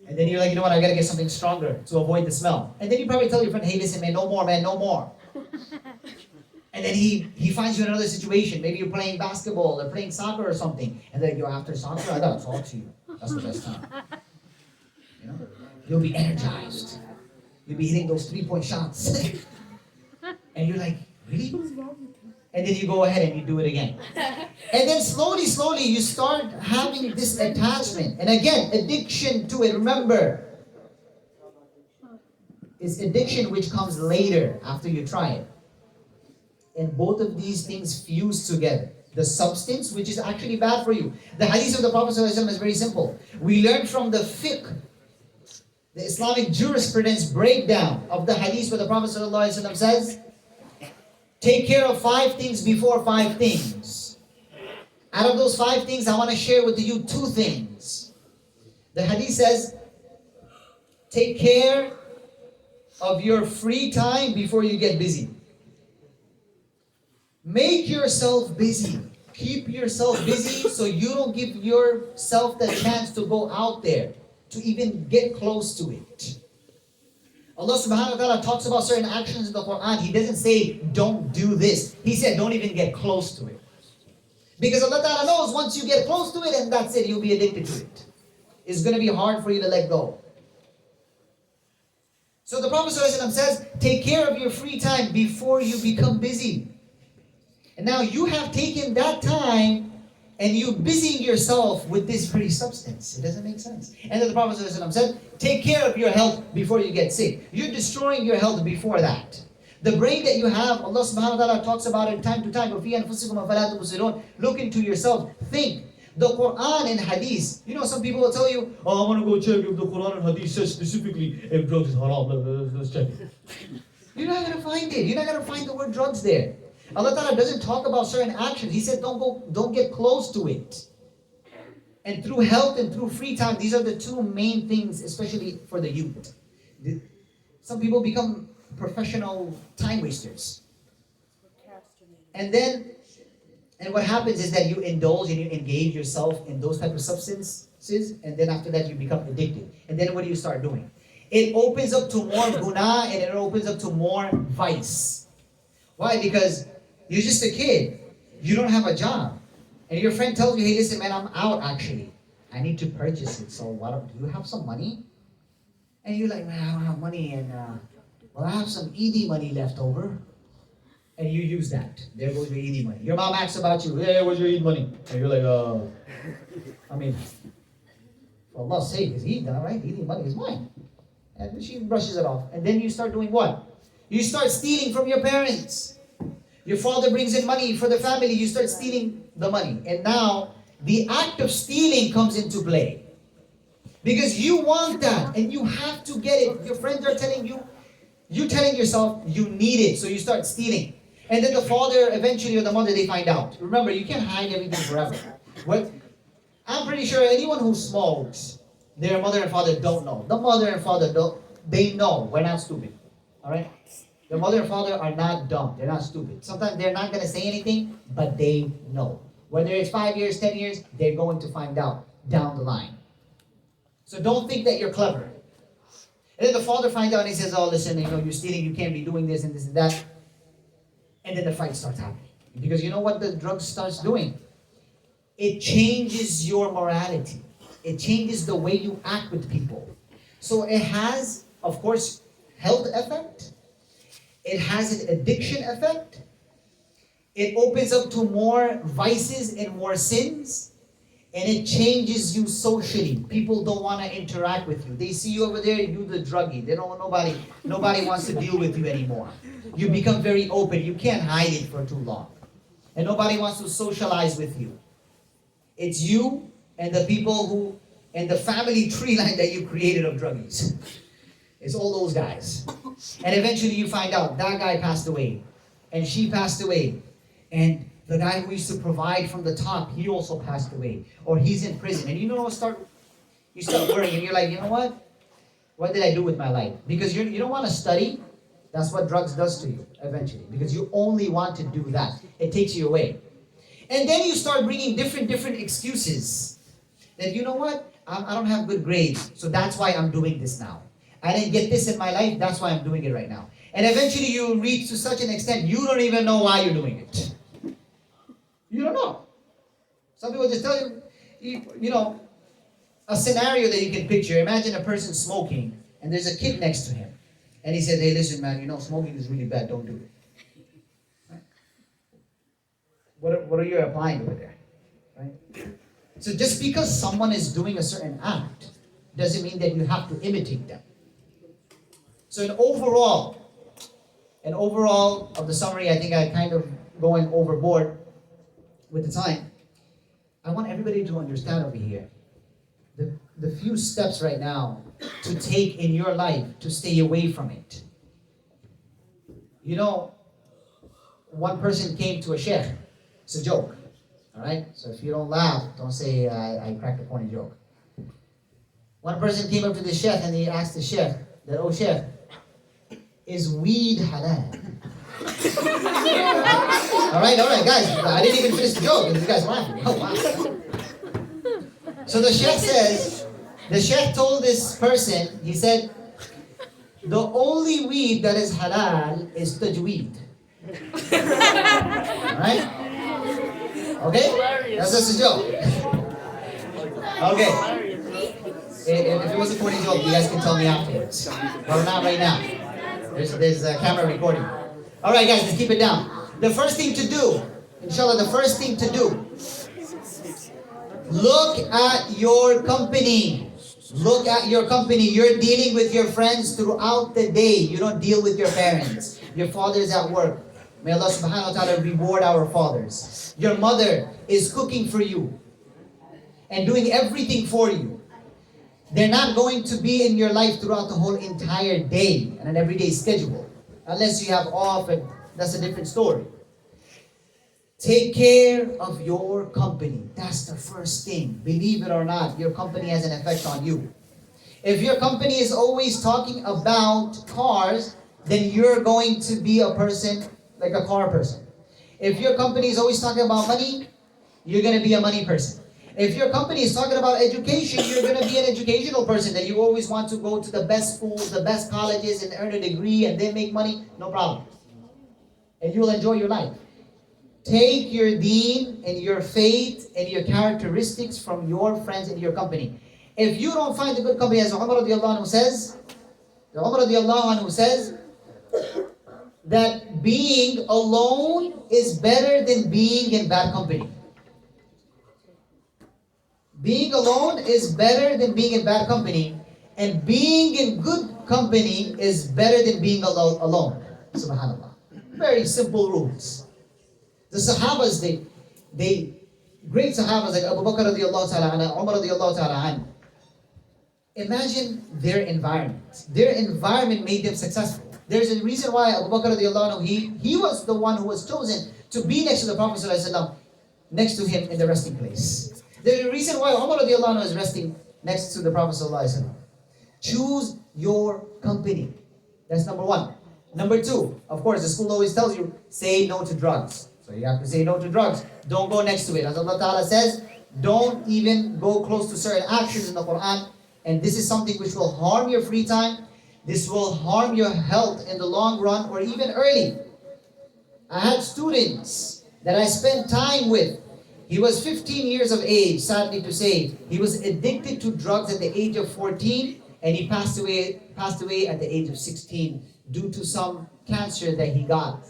And then you're like, you know what, I gotta get something stronger to avoid the smell. And then you probably tell your friend, hey, listen, man, no more. And then he finds you in another situation. Maybe you're playing basketball or playing soccer or something. And then you're after soccer, I gotta talk to you. That's the best time. You know? You'll be energized. You'll be hitting those 3-point shots. And you're like, really? And then you go ahead and you do it again. And then slowly, you start having this attachment. And again, addiction to it. Remember, it's addiction which comes later after you try it. And both of these things fuse together. The substance, which is actually bad for you. The hadith of the Prophet ﷺ is very simple. We learn from the fiqh, the Islamic jurisprudence breakdown of the hadith where the Prophet ﷺ says, take care of 5 things before 5 things. Out of those 5 things, I want to share with you 2 things. The hadith says, take care of your free time before you get busy. Make yourself busy. Keep yourself busy so you don't give yourself the chance to go out there, to even get close to it. Allah subhanahu wa ta'ala talks about certain actions in the Quran. He doesn't say, don't do this. He said, don't even get close to it. Because Allah ta'ala knows once you get close to it, and that's it, you'll be addicted to it. It's going to be hard for you to let go. So the Prophet ﷺ says, take care of your free time before you become busy. And now you have taken that time and you busying yourself with this very substance. It doesn't make sense. And then the Prophet ﷺ said, take care of your health before you get sick. You're destroying your health before that. The brain that you have, Allah subhanahu wa ta'ala talks about it time to time. Look into yourself. Think. The Quran and Hadith. You know, some people will tell you, oh, I want to go check if the Quran and Hadith says specifically if drugs is haram. Let's check it. You're not going to find it. You're not going to find the word drugs there. Allah Ta'ala doesn't talk about certain actions. He said don't get close to it. And through health and through free time, these are the 2 main things, especially for the youth. Some people become professional time wasters. And what happens is that you indulge and you engage yourself in those type of substances, and then after that you become addicted. And then what do you start doing? It opens up to more guna, and it opens up to more vice. Why? Because you're just a kid. You don't have a job. And your friend tells you, hey, listen, man, I'm out actually. I need to purchase it. So do you have some money? And you're like, man, I don't have money. And, well, I have some ED money left over. And you use that. There goes your ED money. Your mom asks about you, hey, where's your ED money? And you're like, I mean, for Allah's sake, is Eid, right? ED money is mine. And she brushes it off. And then you start doing what? You start stealing from your parents. Your father brings in money for the family. You start stealing the money. And now, the act of stealing comes into play. Because you want that. And you have to get it. Your friends are telling you. You're telling yourself you need it. So you start stealing. And then the father, eventually, or the mother, they find out. Remember, you can't hide everything forever. I'm pretty sure anyone who smokes, their mother and father don't know. The mother and father don't. They know. We're not stupid. All right? The mother and father are not dumb. They're not stupid. Sometimes they're not going to say anything, but they know. Whether it's 5 years, 10 years, they're going to find out down the line. So don't think that you're clever. And then the father finds out and he says, oh, listen, you're stealing, you can't be doing this and this and that. And then the fight starts happening. Because you know what the drug starts doing? It changes your morality. It changes the way you act with people. So it has, of course, health effect. It has an addiction effect. It opens up to more vices and more sins. And it changes you socially. People don't want to interact with you. They see you over there, you the druggie. They don't want nobody wants to deal with you anymore. You become very open. You can't hide it for too long. And nobody wants to socialize with you. It's you and the people and the family tree line that you created of druggies. It's all those guys. And eventually you find out that guy passed away. And she passed away. And the guy who used to provide from the top, he also passed away. Or he's in prison. And you start worrying. And you're like, you know what? What did I do with my life? Because you don't want to study. That's what drugs does to you eventually. Because you only want to do that. It takes you away. And then you start bringing different excuses. That you know what? I don't have good grades. So that's why I'm doing this now. I didn't get this in my life. That's why I'm doing it right now. And eventually you reach to such an extent, you don't even know why you're doing it. You don't know. Some people just tell you, a scenario that you can picture. Imagine a person smoking, and there's a kid next to him. And he said, hey, listen, man, smoking is really bad. Don't do it. Right? What are you applying over there? Right? So just because someone is doing a certain act, doesn't mean that you have to imitate them. So an overall of the summary, I think I'm kind of going overboard with the time. I want everybody to understand over here the few steps right now to take in your life to stay away from it. One person came to a sheikh. It's a joke. All right? So if you don't laugh, don't say I cracked a corny joke. One person came up to the sheikh and he asked the sheikh that, oh sheikh, is weed halal? All right, guys. I didn't even finish the joke, and you guys laughing. Oh, wow. So the sheikh told this person, he said, the only weed that is halal is tajweed. All right? Okay? That's just a joke. Okay. If it was a corny joke, you guys can tell me afterwards. But not right now. There's a camera recording. All right, guys, let's keep it down. The first thing to do, inshallah, look at your company. Look at your company. You're dealing with your friends throughout the day. You don't deal with your parents. Your father is at work. May Allah subhanahu wa ta'ala reward our fathers. Your mother is cooking for you and doing everything for you. They're not going to be in your life throughout the whole entire day and an everyday schedule. Unless you have off, and that's a different story. Take care of your company. That's the first thing. Believe it or not, your company has an effect on you. If your company is always talking about cars, then you're going to be a person like a car person. If your company is always talking about money, you're going to be a money person. If your company is talking about education, you're going to be an educational person, that you always want to go to the best schools, the best colleges, and earn a degree and then make money. No problem. And you'll enjoy your life. Take your deen and your faith and your characteristics from your friends in your company. If you don't find a good company, as Umar radiallahu anhu says, that being alone is better than being in bad company. Being alone is better than being in bad company, and being in good company is better than being alone. Subhanallah. Very simple rules. The Sahabas, they great Sahabas like Abu Bakr radiallahu ta'ala anhu, Umar radiallahu ta'ala anhu. Imagine their environment. Their environment made them successful. There's a reason why Abu Bakr radiallahu anhu, he was the one who was chosen to be next to the Prophet sallallahu alaihi wasallam, next to him in the resting place. There's a reason why Umar radiallahu anhu is resting next to the Prophet sallallahu alaihi wasallam. Choose your company. That's number one. Number two, of course, the school always tells you, say no to drugs. So you have to say no to drugs. Don't go next to it. As Allah Ta'ala says, don't even go close to certain actions in the Quran. And this is something which will harm your free time. This will harm your health in the long run or even early. I had students that I spent time with. He was 15 years of age, sadly to say. He was addicted to drugs at the age of 14, and he passed away at the age of 16 due to some cancer that he got.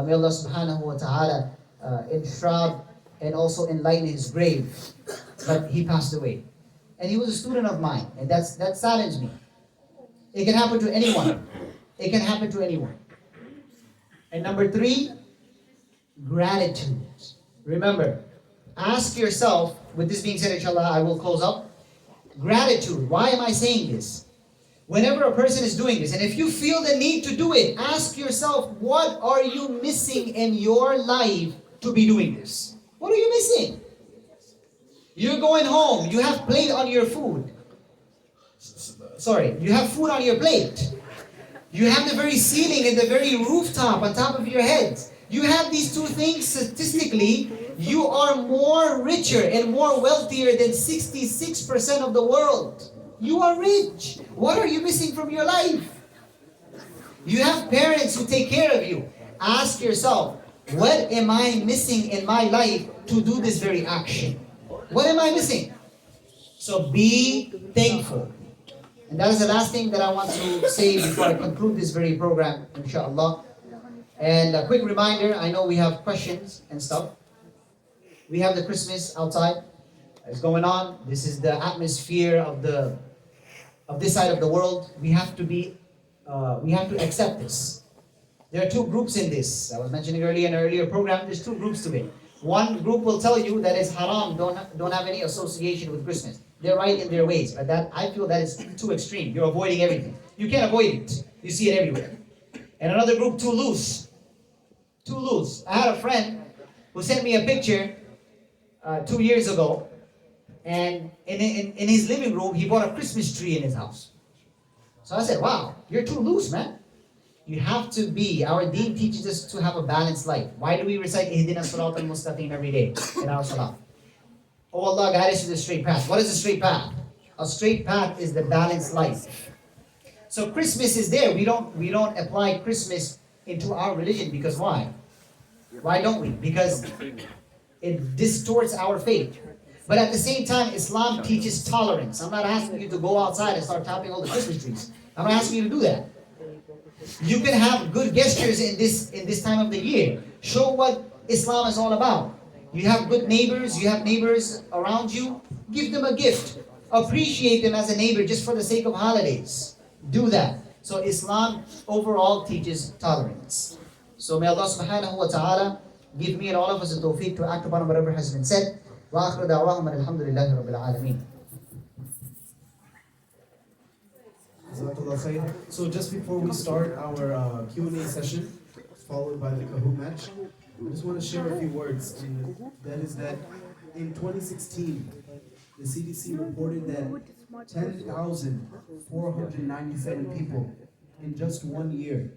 May Allah subhanahu wa ta'ala enshroud and also enlighten his grave. But he passed away. And he was a student of mine, and that saddens me. It can happen to anyone. It can happen to anyone. And number three, gratitude. Remember, ask yourself, with this being said, inshallah, I will close up. Gratitude. Why am I saying this? Whenever a person is doing this, and if you feel the need to do it, ask yourself, what are you missing in your life to be doing this? What are you missing? You're going home, you have plate on your food. You have food on your plate. You have the very ceiling and the very rooftop on top of your head. You have these two things. Statistically, you are more richer and more wealthier than 66% of the world. You are rich. What are you missing from your life? You have parents who take care of you. Ask yourself, what am I missing in my life to do this very action? What am I missing? So be thankful. And that is the last thing that I want to say before I conclude this very program, inshallah. And a quick reminder, I know we have questions and stuff. We have the Christmas outside. It's going on. This is the atmosphere of this side of the world. We have to accept this. There are two groups in this. I was mentioning earlier in an earlier program, there's two groups to it. One group will tell you that it's haram, don't have any association with Christmas. They're right in their ways, but I feel that is too extreme. You're avoiding everything. You can't avoid it. You see it everywhere. And another group, too loose. Too loose. I had a friend who sent me a picture 2 years ago, and in his living room, he bought a Christmas tree in his house. So I said, wow, you're too loose, man. You have to be, our deen teaches us to have a balanced life. Why do we recite Ihdina Siratal Mustaqim every day in our salah? Oh Allah, guide us to the straight path. What is the straight path? A straight path is the balanced life. So Christmas is there. We don't apply Christmas into our religion because why? Why don't we? Because it distorts our faith. But at the same time, Islam teaches tolerance. I'm not asking you to go outside and start topping all the Christmas trees. I'm not asking you to do that. You can have good gestures in this time of the year. Show what Islam is all about. You have good neighbors, you have neighbors around you, give them a gift. Appreciate them as a neighbor just for the sake of holidays. Do that. So Islam overall teaches tolerance. So may Allah subhanahu wa ta'ala give me and all of us the tawfiq to act upon whatever has been said. Wa akhiru da'wahum alhamdulillahi rabbil alameen. Jazakallahu Khairan. So just before we start our Q&A session, followed by the Kahoot match, I just want to share a few words. And that is that in 2016, the CDC reported that 10,497 people in just 1 year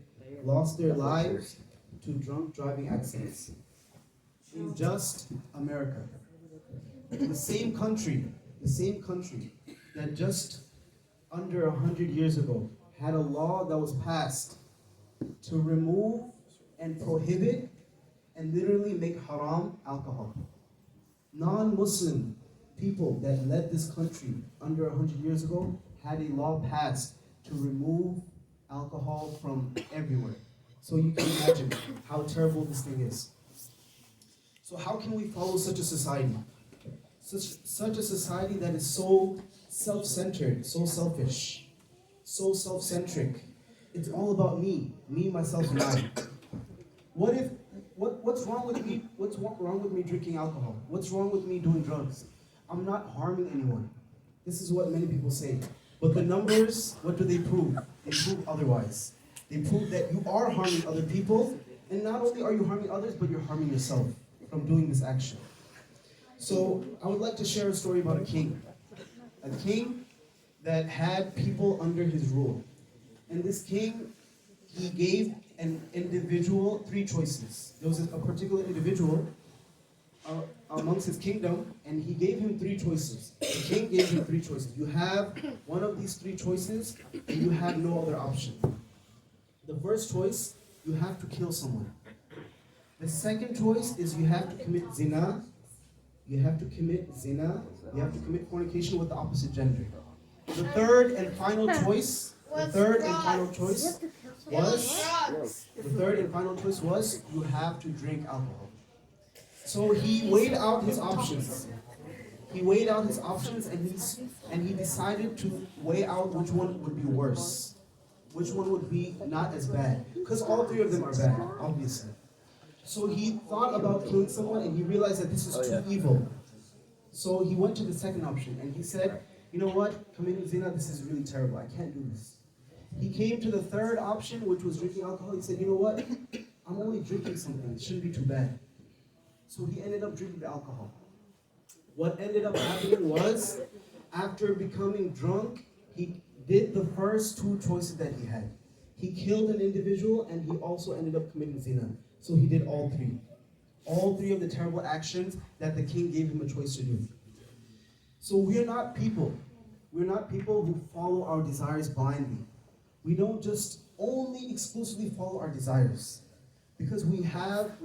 lost their lives to drunk driving accidents. In just America. The same country that just under 100 years ago had a law that was passed to remove and prohibit and literally make haram alcohol. Non-Muslim people that led this country under 100 years ago had a law passed to remove alcohol from everywhere. So you can imagine how terrible this thing is. So how can we follow such a society? Such a society that is so self-centered, so selfish, so self-centric. It's all about me, myself, and I. What's wrong with me? What's wrong with me drinking alcohol? What's wrong with me doing drugs? I'm not harming anyone. This is what many people say. But the numbers, what do they prove? They prove otherwise. They prove that you are harming other people, and not only are you harming others, but you're harming yourself from doing this action. So I would like to share a story about a king that had people under his rule. And this king, he gave an individual 3 choices. There was a particular individual amongst his kingdom, and he gave him 3 choices. The king gave him 3 choices. You have one of these 3 choices, and you have no other option. The first choice, you have to kill someone. The second choice is you have to commit zina. You have to commit fornication with the opposite gender. The third and final choice was you have to drink alcohol. So he weighed out his options. And he decided to weigh out which one would be worse. Which one would be not as bad. Because all 3 of them are bad, obviously. So he thought about killing someone, and he realized that this is too evil. So he went to the second option, and he said, you know what, committing zina, this is really terrible. I can't do this. He came to the third option, which was drinking alcohol. He said, you know what, I'm only drinking something. It shouldn't be too bad. So he ended up drinking the alcohol. What ended up happening was, after becoming drunk, he did the first 2 choices that he had. He killed an individual, and he also ended up committing zina. So he did all 3. All 3 of the terrible actions that the king gave him a choice to do. So we're not people. We're not people who follow our desires blindly. We don't just only exclusively follow our desires. Because we have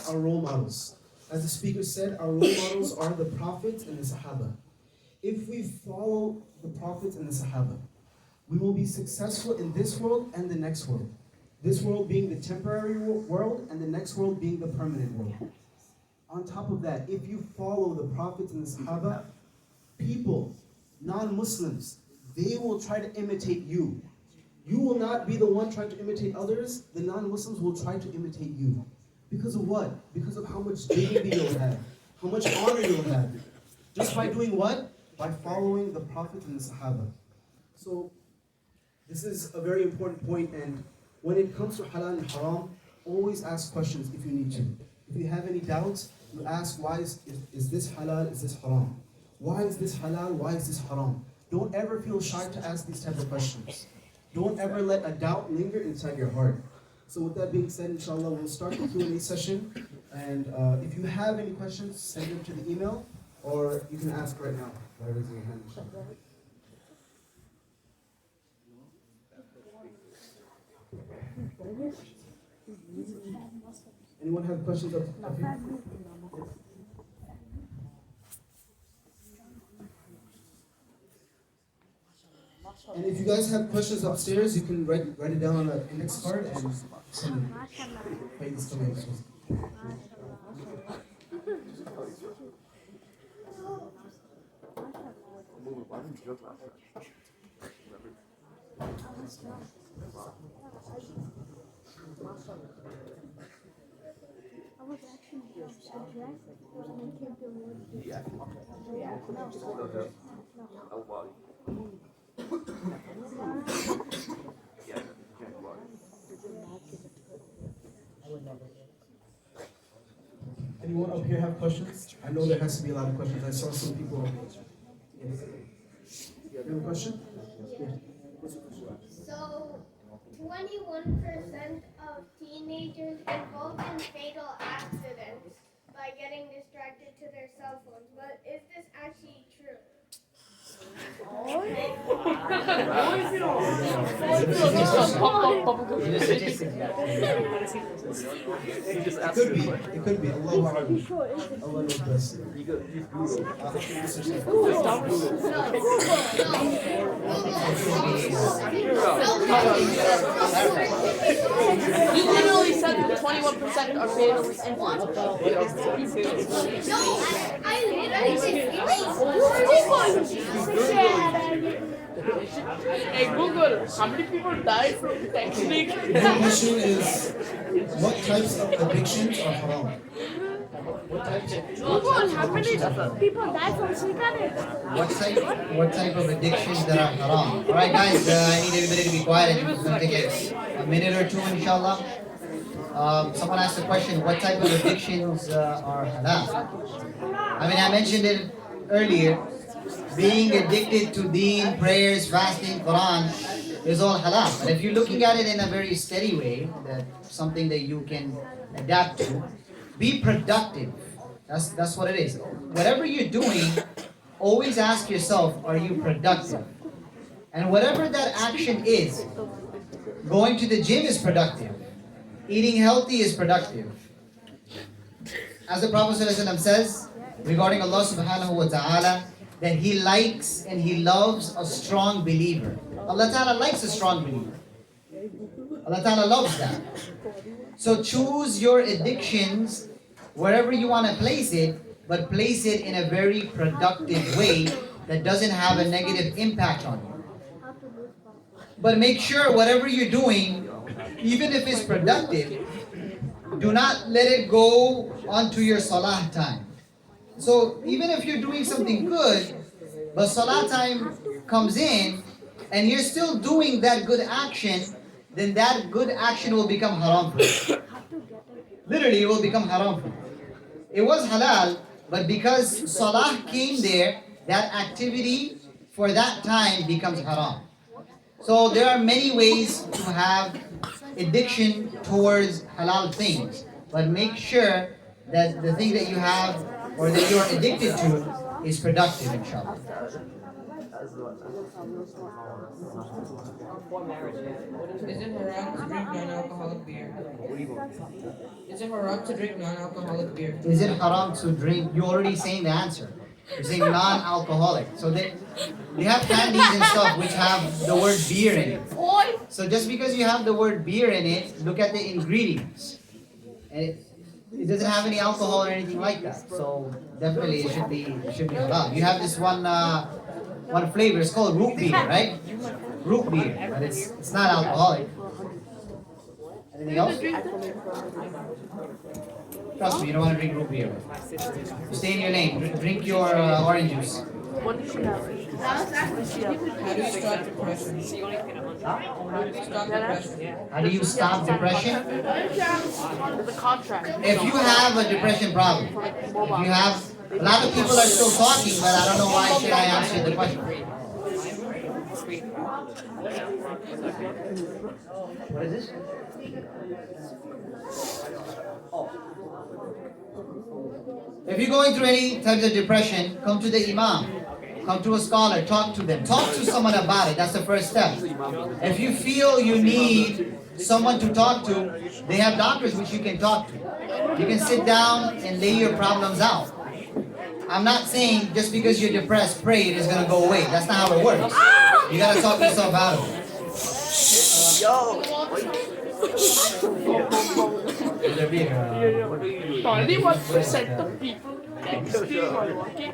our role models. As the speaker said, our role models are the prophets and the Sahaba. If we follow the prophets and the Sahaba, we will be successful in this world and the next world. This world being the temporary world, and the next world being the permanent world. On top of that, if you follow the prophets and the Sahaba, people, non-Muslims, they will try to imitate you. You will not be the one trying to imitate others. The non-Muslims will try to imitate you. Because of what? Because of how much dignity you'll have, how much honor you'll have. Just by doing what? By following the prophets and the Sahaba. So, this is a very important point, and when it comes to halal and haram, always ask questions if you need to. If you have any doubts, you ask, why is this halal, is this haram? Why is this halal, why is this haram? Don't ever feel shy to ask these type of questions. Don't ever let a doubt linger inside your heart. So with that being said, inshallah, we'll start the Q&A session. And if you have any questions, send them to the email, or you can ask right now by raising your hand, inshallah. Anyone have questions up here? And if you guys have questions upstairs, you can write it down on an index card and send it. Anyone up here have questions? I know there has to be a lot of questions. I saw some people. Yes. You have a question? So, 21% of teenagers involved in fatal accidents by getting distracted to their cell phones, but is this actually true? It could be. Allahu A'lam. Allah knows best. You literally said that 21% are fatally influenced. No, I literally Hey Google, how many people died from texting? The question is, what types of addictions are haram? Google, how many people died from cigarettes? What type of addictions that are haram? Alright guys, I need everybody to be quiet and it's going to take a minute or two inshallah. Someone asked the question, what type of addictions are halal? I mean, I mentioned it earlier. Being addicted to deen, prayers, fasting, Quran is all halal. But if you're looking at it in a very steady way, that something that you can adapt to, be productive. That's what it is. Whatever you're doing, always ask yourself, are you productive? And whatever that action is, going to the gym is productive. Eating healthy is productive. As the Prophet ﷺ says regarding Allah subhanahu wa ta'ala, that He likes and He loves a strong believer. Allah Ta'ala likes a strong believer. Allah Ta'ala loves that. So choose your addictions wherever you want to place it, but place it in a very productive way that doesn't have a negative impact on you. But make sure whatever you're doing, even if it's productive, do not let it go onto your salah time. So even if you're doing something good, but salah time comes in, and you're still doing that good action, then that good action will become haram for you. Literally, it will become haram for you. It was halal, but because salah came there, that activity for that time becomes haram. So there are many ways to have addiction towards halal things, but make sure that the thing that you have or that you are addicted to is productive, inshallah. Is it haram to drink non-alcoholic beer? Is it haram to drink non-alcoholic beer? Is it haram to drink? You're already saying the answer. You're saying non-alcoholic. So they have candies and stuff which have the word beer in it. So just because you have the word beer in it, look at the ingredients. And it doesn't have any alcohol or anything like that. So definitely it should be halal. You have this one flavor. It's called root beer, right? Root beer, but it's not alcoholic. Anything else? Trust me, you don't want to drink root beer. Stay in your lane. Drink your orange juice. What did she have? How do you stop depression? How do you stop depression? The contract. If you have a depression problem, if you have, a lot of people are still talking, but I don't know why should I answer the question. What is this? If you're going through any types of depression, come to the imam, come to a scholar, talk to them, talk to someone about it. That's the first step. If you feel you need someone to talk to, they have doctors which you can talk to. You can sit down and lay your problems out. I'm not saying just because you're depressed, pray it is going to go away. That's not how it works. You got to talk yourself out of it. Only 1% of people texting or looking.